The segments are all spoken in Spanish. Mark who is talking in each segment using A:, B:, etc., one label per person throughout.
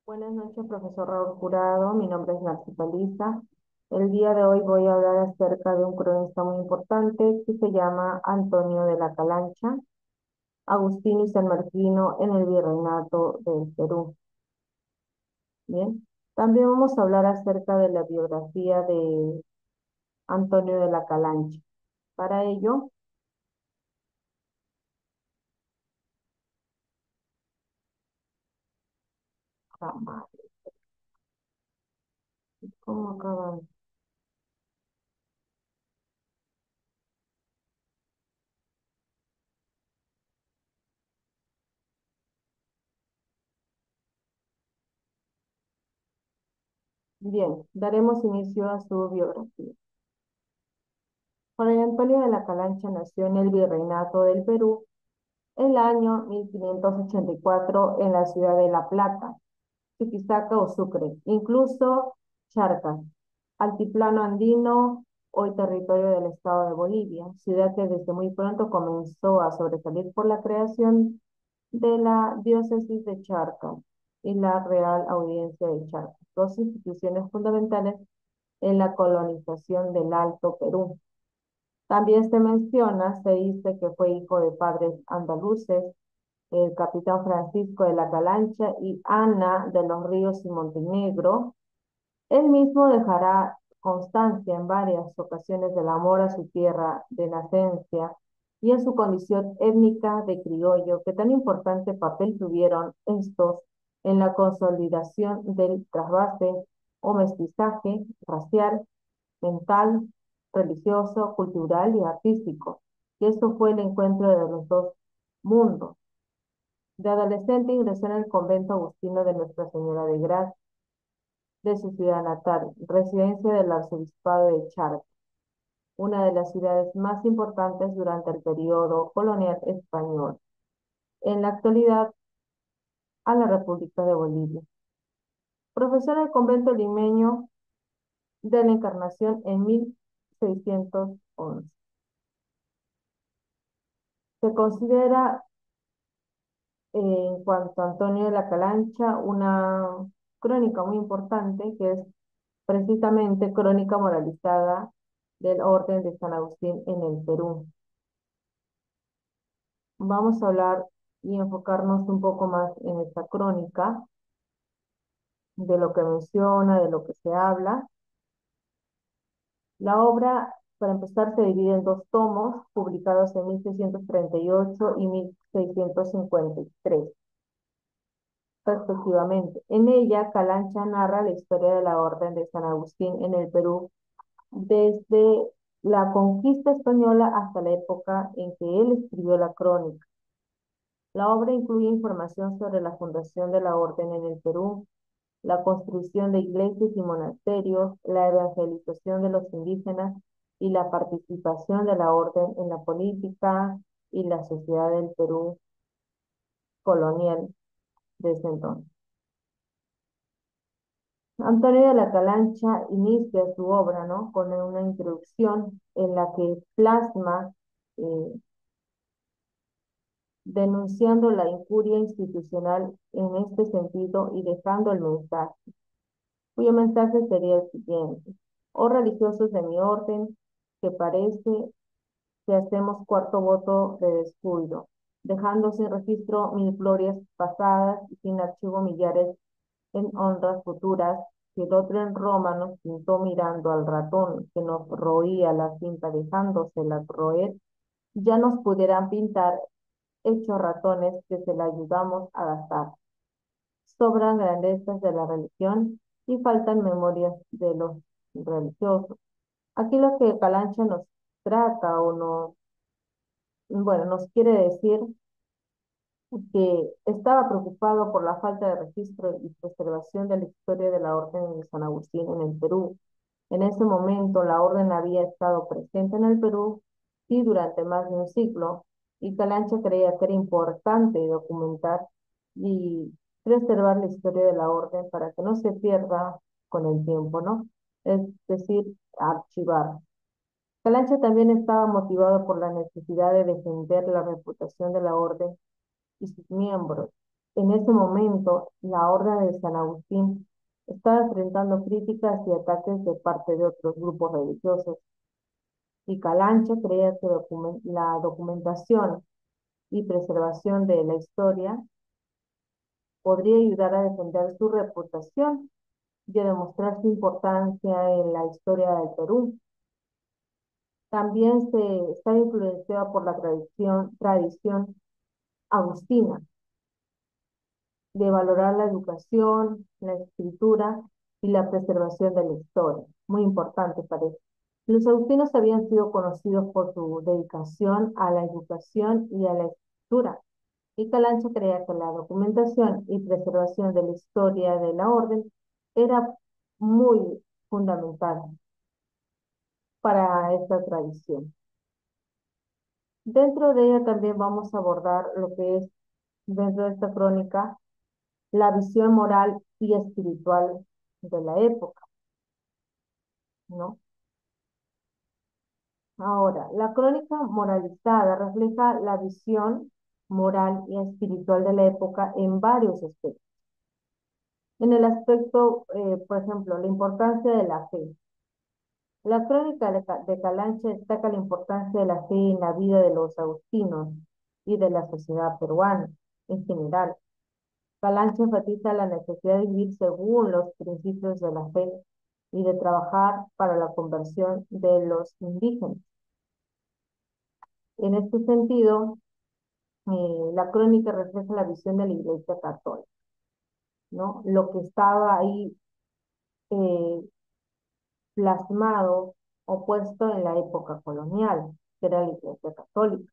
A: Buenas noches, profesor Raúl Jurado. Mi nombre es Narcisa Lisa. El día de hoy voy a hablar acerca de un cronista muy importante que se llama Antonio de la Calancha, Agustino y San Martino en el Virreinato del Perú. Bien. También vamos a hablar acerca de la biografía de Antonio de la Calancha. Para ello, ¿cómo acaba? Bien, daremos inicio a su biografía. Fray Antonio de la Calancha nació en el Virreinato del Perú el año 1584 en la ciudad de La Plata, Chuquisaca o Sucre, incluso Charcas, altiplano andino, hoy territorio del estado de Bolivia, ciudad que desde muy pronto comenzó a sobresalir por la creación de la diócesis de Charcas y la Real Audiencia de Charcas, dos instituciones fundamentales en la colonización del Alto Perú. También se dice que fue hijo de padres andaluces, el capitán Francisco de la Calancha y Ana de los Ríos y Montenegro. Él mismo dejará constancia en varias ocasiones del amor a su tierra de nacencia y a su condición étnica de criollo, que tan importante papel tuvieron estos en la consolidación del trasvase o mestizaje racial, mental, religioso, cultural y artístico. Y esto fue el encuentro de los dos mundos. De adolescente ingresó en el convento agustino de Nuestra Señora de Gracia, de su ciudad natal, residencia del arzobispado de Charcas, una de las ciudades más importantes durante el periodo colonial español. En la actualidad, a la República de Bolivia. Profesor del convento limeño de la Encarnación en 1611. Se considera, en cuanto a Antonio de la Calancha, una crónica muy importante que es precisamente crónica moralizada del Orden de San Agustín en el Perú. Vamos a hablar y enfocarnos un poco más en esta crónica, de lo que menciona, de lo que se habla. La obra, para empezar, se divide en dos tomos, publicados en 1638 y 1653, respectivamente. En ella, Calancha narra la historia de la Orden de San Agustín en el Perú desde la conquista española hasta la época en que él escribió la crónica. La obra incluye información sobre la fundación de la orden en el Perú, la construcción de iglesias y monasterios, la evangelización de los indígenas y la participación de la orden en la política y la sociedad del Perú colonial desde entonces. Antonio de la Calancha inicia su obra, ¿no?, con una introducción en la que plasma, eh, denunciando la incuria institucional en este sentido y dejando el mensaje, cuyo mensaje sería el siguiente: oh religiosos de mi orden, que parece que hacemos cuarto voto de descuido, dejando sin registro mil glorias pasadas y sin archivo millares en honras futuras, que el otro en Roma nos pintó mirando al ratón que nos roía la cinta dejándosela roer, ya nos pudieran pintar hechos ratones que se la ayudamos a gastar. Sobran grandezas de la religión y faltan memorias de los religiosos. Aquí lo que Calancha nos trata o nos, bueno, nos quiere decir que estaba preocupado por la falta de registro y preservación de la historia de la Orden de San Agustín en el Perú. En ese momento la orden había estado presente en el Perú y durante más de un siglo, y Calancha creía que era importante documentar y preservar la historia de la orden para que no se pierda con el tiempo, ¿no? Es decir, archivar. Calancha también estaba motivado por la necesidad de defender la reputación de la orden y sus miembros. En ese momento, la Orden de San Agustín estaba enfrentando críticas y ataques de parte de otros grupos religiosos, y Calancha creía que la documentación y preservación de la historia podría ayudar a defender su reputación y a demostrar su importancia en la historia del Perú. También se está influenciado por la tradición agustina de valorar la educación, la escritura y la preservación de la historia. Muy importante parece. Los agustinos habían sido conocidos por su dedicación a la educación y a la escritura, y Calancha creía que la documentación y preservación de la historia de la orden era muy fundamental para esta tradición. Dentro de ella también vamos a abordar lo que es, dentro de esta crónica, la visión moral y espiritual de la época, ¿no? Ahora, la crónica moralizada refleja la visión moral y espiritual de la época en varios aspectos. En el aspecto, por ejemplo, la importancia de la fe. La crónica de Calancha destaca la importancia de la fe en la vida de los agustinos y de la sociedad peruana en general. Calancha enfatiza la necesidad de vivir según los principios de la fe y de trabajar para la conversión de los indígenas. En este sentido, la crónica refleja la visión de la Iglesia Católica, ¿no? Lo que estaba ahí eh, plasmado o puesto en la época colonial, que era la Iglesia Católica,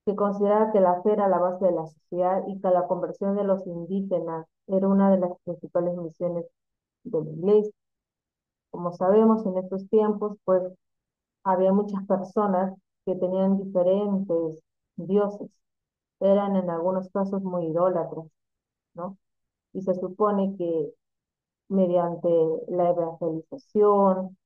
A: que consideraba que la fe era la base de la sociedad y que la conversión de los indígenas era una de las principales misiones de la Iglesia. Como sabemos, en estos tiempos, pues había muchas personas que tenían diferentes dioses, eran en algunos casos muy idólatras, ¿no? Y se supone que mediante la evangelización,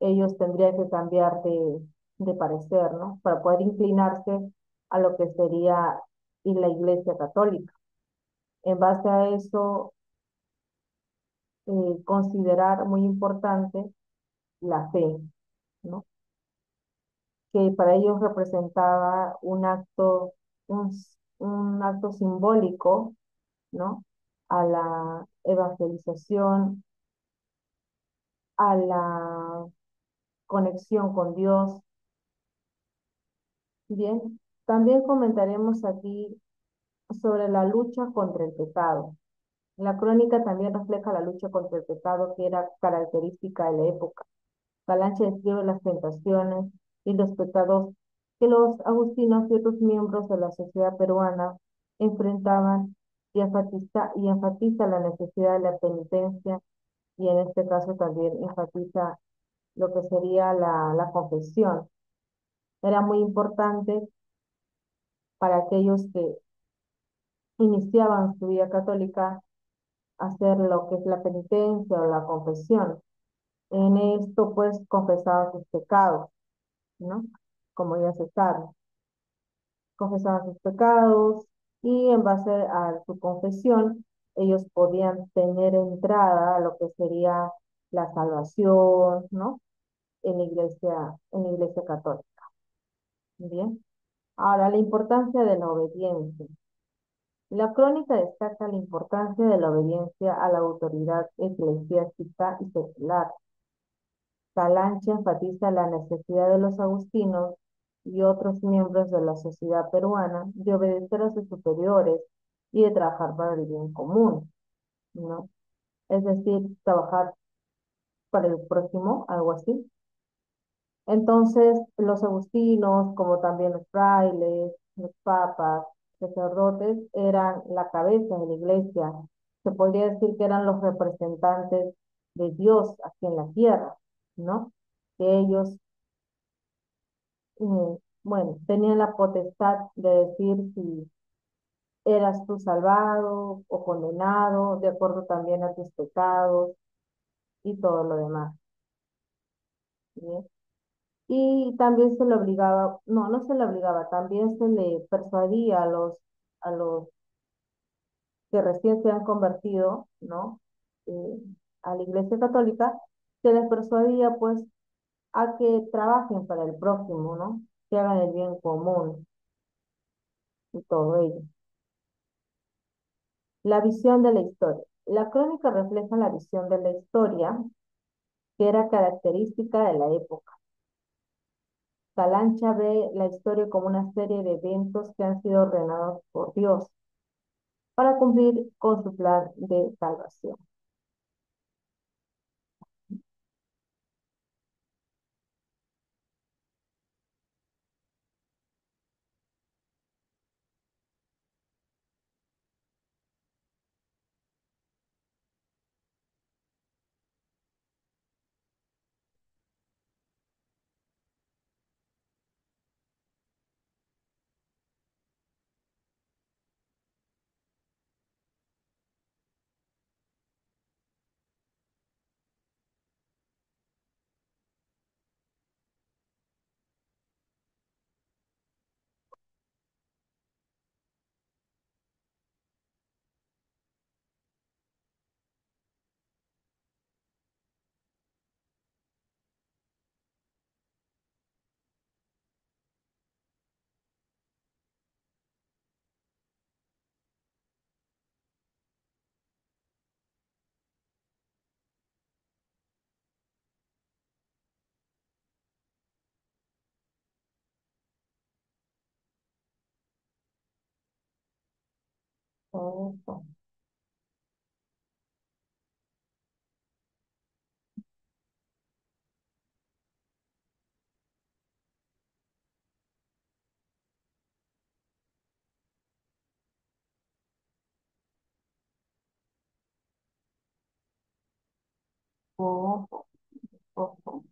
A: ellos tendrían que cambiar de parecer, ¿no? Para poder inclinarse a lo que sería y la Iglesia Católica. En base a eso, considerar muy importante la fe, ¿no? Que para ellos representaba un, un acto simbólico, ¿no? A la evangelización, a la conexión con Dios. Bien, también comentaremos aquí sobre la lucha contra el pecado. La crónica también refleja la lucha contra el pecado que era característica de la época. Calancha describe las tentaciones y los pecados que los agustinos y otros miembros de la sociedad peruana enfrentaban y enfatiza la necesidad de la penitencia y en este caso también enfatiza lo que sería la confesión. Era muy importante para aquellos que iniciaban su vida católica hacer lo que es la penitencia o la confesión. En esto, pues, confesaban sus pecados, ¿no? Como ya se sabe, confesaban sus pecados y en base a su confesión, ellos podían tener entrada a lo que sería la salvación, ¿no? En la iglesia católica. Bien. Ahora, la importancia de la obediencia. La crónica destaca la importancia de la obediencia a la autoridad eclesiástica y secular. Calancha enfatiza la necesidad de los agustinos y otros miembros de la sociedad peruana de obedecer a sus superiores y de trabajar para el bien común, ¿no? Es decir, trabajar para el prójimo, algo así. Entonces, los agustinos, como también los frailes, los papas, sacerdotes, eran la cabeza de la iglesia. Se podría decir que eran los representantes de Dios aquí en la tierra, ¿no? Que ellos, bueno, tenían la potestad de decir si eras tú salvado o condenado, de acuerdo también a tus pecados y todo lo demás, ¿sí? Y también se le obligaba, no, no se le obligaba, también se le persuadía a los que recién se han convertido, ¿no? Eh, a la Iglesia Católica, se les persuadía pues a que trabajen para el prójimo, ¿no? Que hagan el bien común y todo ello. La visión de la historia. La crónica refleja la visión de la historia que era característica de la época. Calancha ve la historia como una serie de eventos que han sido ordenados por Dios para cumplir con su plan de salvación. Eso. Ojo, ojo,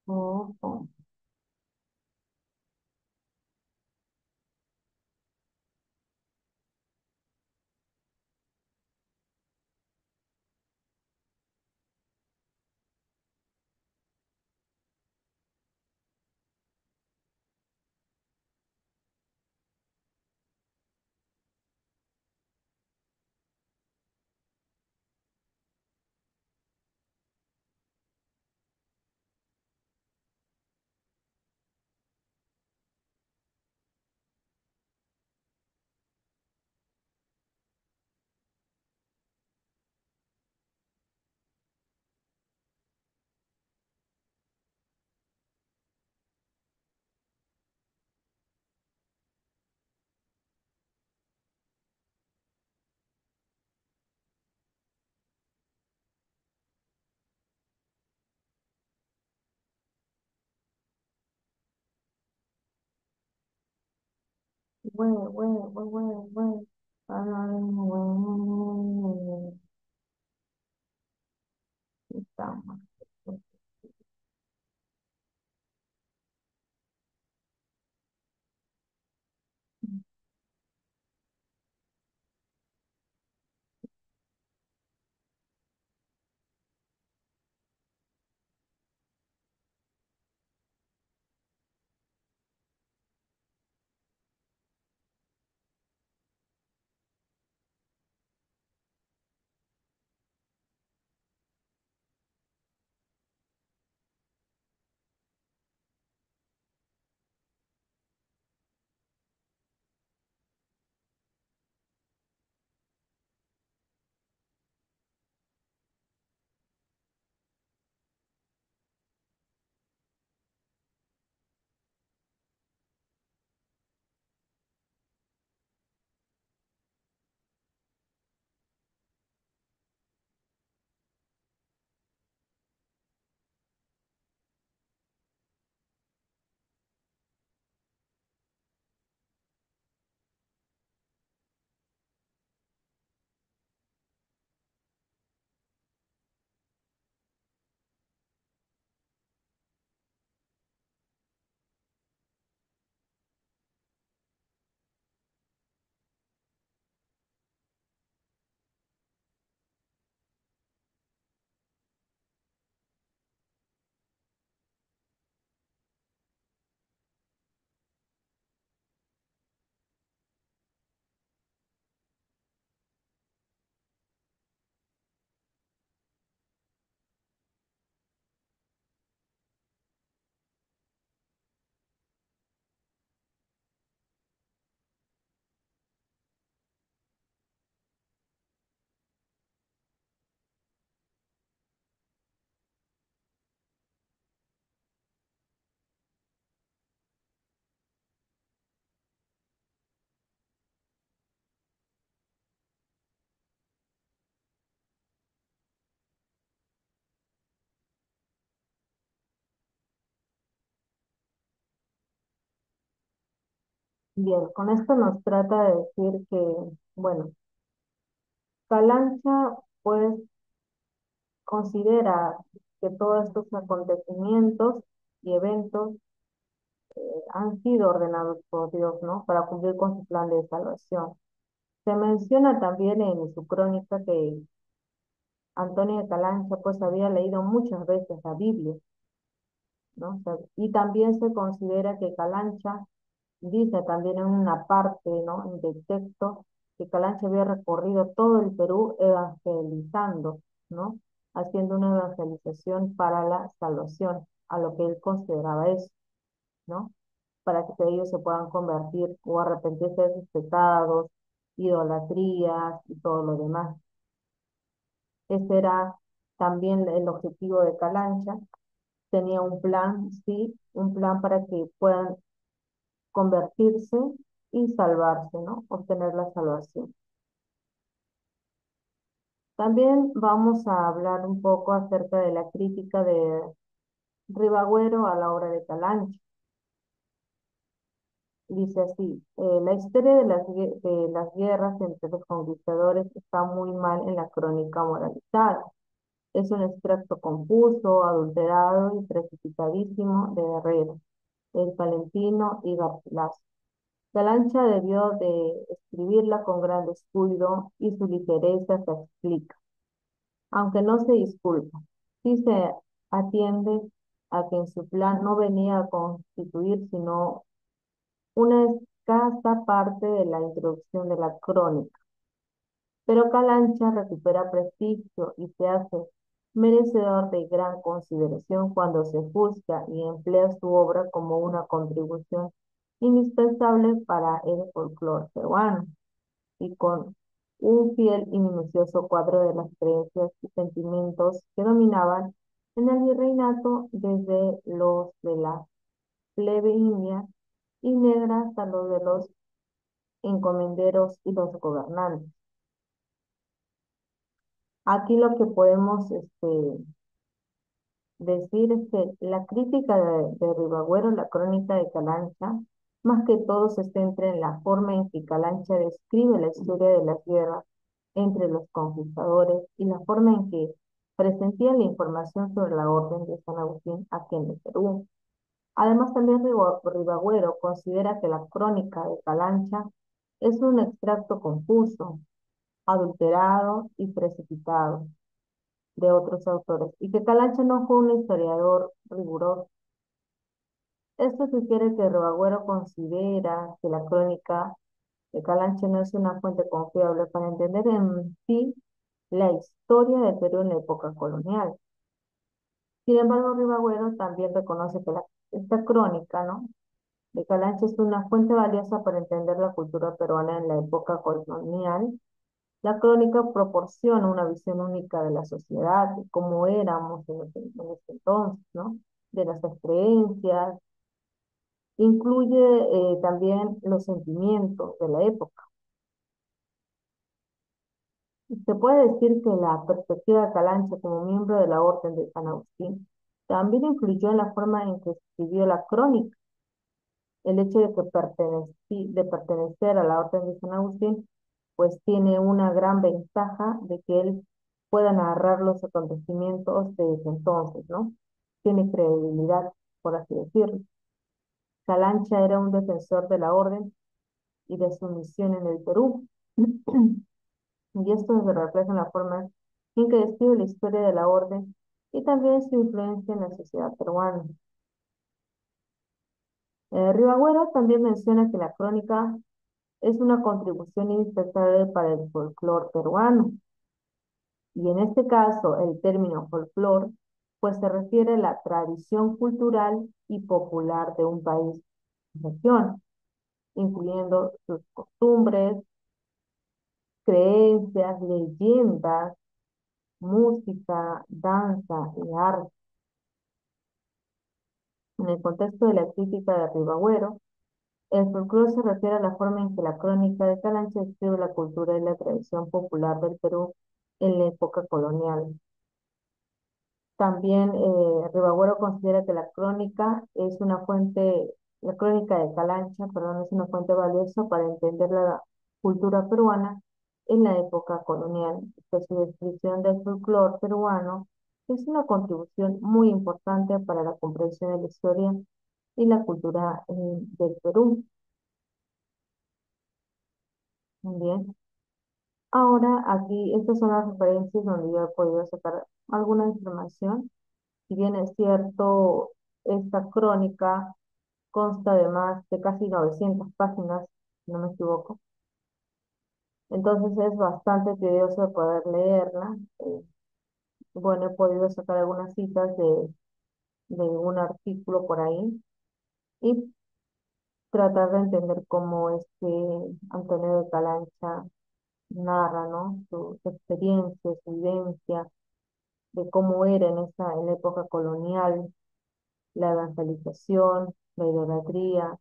A: ojo. Güey, güey, güey, güey, güey. Ay, güey. Estamos. Bien, con esto nos trata de decir que, bueno, Calancha pues considera que todos estos acontecimientos y eventos han sido ordenados por Dios, ¿no? Para cumplir con su plan de salvación. Se menciona también en su crónica que Antonio de Calancha pues había leído muchas veces la Biblia, ¿no? O sea, y también se considera que Calancha dice también en una parte, ¿no? Del texto, que Calancha había recorrido todo el Perú evangelizando, ¿no? Haciendo una evangelización para la salvación, a lo que él consideraba eso, ¿no? Para que ellos se puedan convertir o arrepentirse de sus pecados, idolatrías y todo lo demás. Ese era también el objetivo de Calancha. Tenía un plan, sí, un plan para que puedan convertirse y salvarse, ¿no? Obtener la salvación. También vamos a hablar un poco acerca de la crítica de Ribagüero a la obra de Calancha. Dice así, la historia de de las guerras entre los conquistadores está muy mal en la crónica moralizada. Es un extracto confuso, adulterado y precipitadísimo de Herrera, el Palentino y Garcilaso. Calancha debió de escribirla con gran descuido y su ligereza se explica, aunque no se disculpa. Sí se atiende a que en su plan no venía a constituir sino una escasa parte de la introducción de la crónica. Pero Calancha recupera prestigio y se hace merecedor de gran consideración cuando se juzga y emplea su obra como una contribución indispensable para el folclore peruano y con un fiel y minucioso cuadro de las creencias y sentimientos que dominaban en el virreinato desde los de la plebe india y negra hasta los de los encomenderos y los gobernantes. Aquí lo que podemos decir es que la crítica de Ribagüero, la crónica de Calancha, más que todo se centra en la forma en que Calancha describe la historia de las guerras entre los conquistadores y la forma en que presentía la información sobre la Orden de San Agustín aquí en el Perú. Además, también Ribagüero considera que la crónica de Calancha es un extracto confuso, adulterado y precipitado de otros autores, y que Calancha no fue un historiador riguroso. Esto sugiere que Ribagüero considera que la crónica de Calancha no es una fuente confiable para entender en sí la historia del Perú en la época colonial. Sin embargo, Ribagüero también reconoce que esta crónica, ¿no? de Calancha es una fuente valiosa para entender la cultura peruana en la época colonial. La crónica proporciona una visión única de la sociedad, de cómo éramos en ese entonces, ¿no? De nuestras creencias. Incluye también los sentimientos de la época. Se puede decir que la perspectiva de Calancha como miembro de la Orden de San Agustín también influyó en la forma en que escribió la crónica. El hecho de que de pertenecer a la Orden de San Agustín, pues tiene una gran ventaja de que él pueda narrar los acontecimientos de ese entonces, ¿no? Tiene credibilidad, por así decirlo. Calancha era un defensor de la orden y de su misión en el Perú. Y esto se refleja en la forma en que describe la historia de la orden y también su influencia en la sociedad peruana. Ribagüero también menciona que la crónica es una contribución indispensable para el folclore peruano. Y en este caso, el término folclore, pues se refiere a la tradición cultural y popular de un país o región, incluyendo sus costumbres, creencias, leyendas, música, danza y arte. En el contexto de la crítica de Ribagüero, el folclore se refiere a la forma en que la crónica de Calancha describe la cultura y la tradición popular del Perú en la época colonial. También Ribagüero considera que la crónica es una fuente La crónica de Calancha, perdón, es una fuente valiosa para entender la cultura peruana en la época colonial, que su descripción del folclore peruano es una contribución muy importante para la comprensión de la historia y la cultura del Perú. Muy bien. Ahora aquí, estas son las referencias donde yo he podido sacar alguna información. Si bien es cierto, esta crónica consta de más de casi 900 páginas, si no me equivoco. Entonces es bastante tedioso de poder leerla. Bueno, he podido sacar algunas citas de un artículo por ahí y tratar de entender cómo es que Antonio de Calancha narra, ¿no? Su experiencia, su vivencia, de cómo era en la época colonial, la evangelización, la idolatría.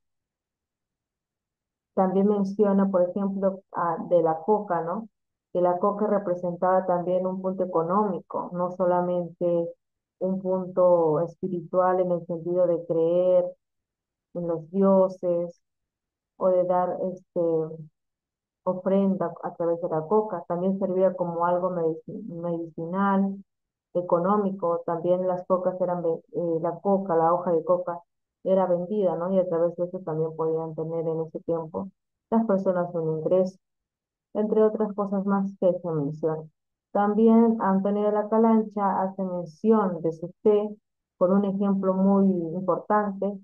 A: También menciona, por ejemplo, de la coca, ¿no? Que la coca representaba también un punto económico, no solamente un punto espiritual en el sentido de creer en los dioses o de dar ofrenda a través de la coca, también servía como algo medicinal, económico, también las cocas la coca, la hoja de coca era vendida, ¿no? Y a través de eso también podían tener en ese tiempo las personas un ingreso, entre otras cosas más que se mencionan. También Antonio de la Calancha hace mención de su fe con un ejemplo muy importante,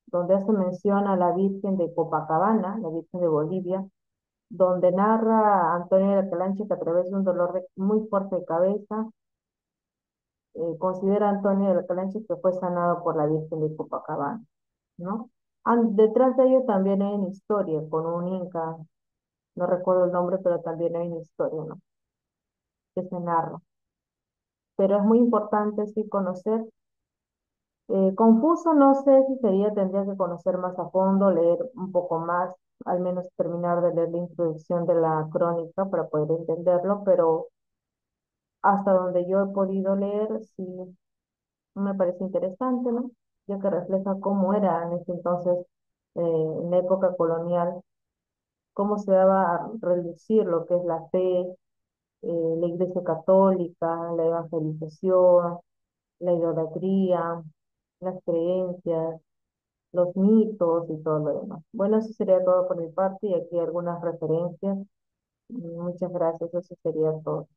A: donde hace mención a la Virgen de Copacabana, la Virgen de Bolivia, donde narra Antonio de la Calancha que a través de un muy fuerte de cabeza, considera Antonio de la Calancha que fue sanado por la Virgen de Copacabana, ¿no? Detrás de ello también hay una historia con un inca, no recuerdo el nombre, pero también hay una historia, ¿no? Que se narra. Pero es muy importante sí conocer. Confuso, no sé si sería, tendría que conocer más a fondo, leer un poco más, al menos terminar de leer la introducción de la crónica para poder entenderlo, pero hasta donde yo he podido leer, sí me parece interesante, ¿no? Ya que refleja cómo era en ese entonces, en la época colonial, cómo se daba a reducir lo que es la fe, la Iglesia Católica, la evangelización, la idolatría, las creencias, los mitos y todo lo demás. Bueno, eso sería todo por mi parte y aquí algunas referencias. Muchas gracias, eso sería todo.